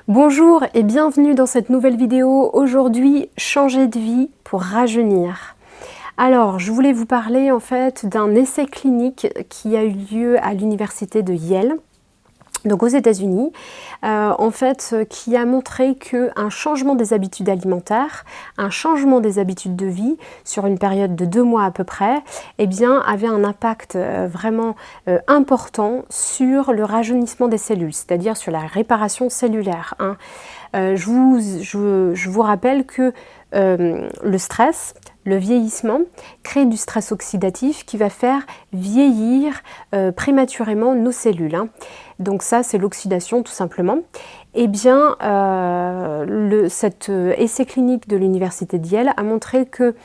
Bonjour et bienvenue dans cette nouvelle vidéo. Aujourd'hui, changer de vie pour rajeunir. Alors, je voulais vous parler en fait d'un essai clinique qui a eu lieu à l'université de Yale, donc aux États-Unis, qui a montré qu'un changement des habitudes alimentaires, un changement des habitudes de vie sur une période de 2 mois à peu près, eh bien, avait un impact vraiment important sur le rajeunissement des cellules, c'est-à-dire sur la réparation cellulaire. Je vous rappelle que le stress, le vieillissement, crée du stress oxydatif qui va faire vieillir prématurément nos cellules. Donc ça, c'est l'oxydation tout simplement. Eh bien, cet essai clinique de l'université de Yale a montré que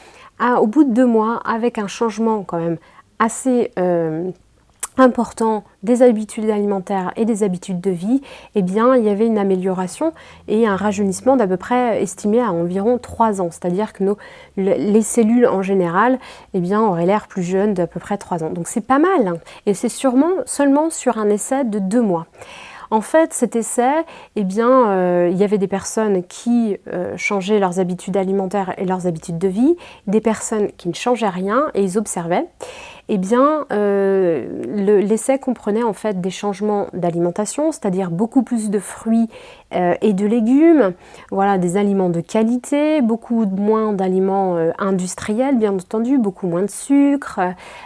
au bout de 2 mois, avec un changement quand même assez important des habitudes alimentaires et des habitudes de vie, eh bien, il y avait une amélioration et un rajeunissement d'à peu près estimé à environ 3 ans. C'est-à-dire que les cellules en général eh bien, auraient l'air plus jeunes d'à peu près 3 ans. Donc c'est pas mal, et c'est seulement sur un essai de 2 mois. En fait, cet essai, eh bien, il y avait des personnes qui changeaient leurs habitudes alimentaires et leurs habitudes de vie, des personnes qui ne changeaient rien et ils observaient. Eh bien, l'essai comprenait en fait des changements d'alimentation, c'est-à-dire beaucoup plus de fruits et de légumes, voilà, des aliments de qualité, beaucoup moins d'aliments industriels, bien entendu, beaucoup moins de sucre,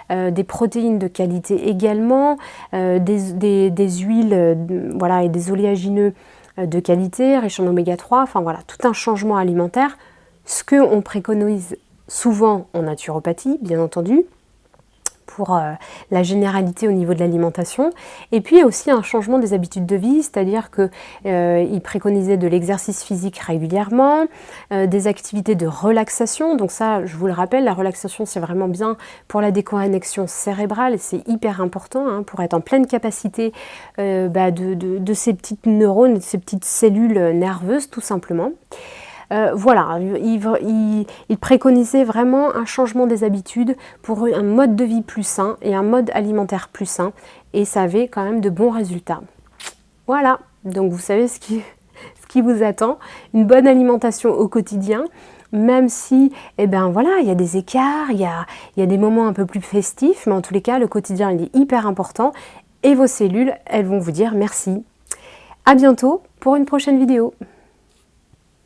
des protéines de qualité également, des huiles voilà, et des oléagineux de qualité, riches en oméga 3, enfin voilà, tout un changement alimentaire, ce qu'on préconise souvent en naturopathie, bien entendu, pour la généralité au niveau de l'alimentation. Et puis aussi un changement des habitudes de vie, c'est-à-dire qu'il préconisait de l'exercice physique régulièrement, des activités de relaxation. Donc ça, je vous le rappelle, la relaxation c'est vraiment bien pour la déconnexion cérébrale et c'est hyper important pour être en pleine capacité de ces petites neurones, de ces petites cellules nerveuses tout simplement. Voilà, il préconisait vraiment un changement des habitudes pour un mode de vie plus sain et un mode alimentaire plus sain, et ça avait quand même de bons résultats. Voilà, donc vous savez ce qui vous attend, une bonne alimentation au quotidien, même si, eh ben voilà, il y a des écarts, il y a des moments un peu plus festifs, mais en tous les cas, le quotidien il est hyper important, et vos cellules, elles vont vous dire merci. À bientôt pour une prochaine vidéo.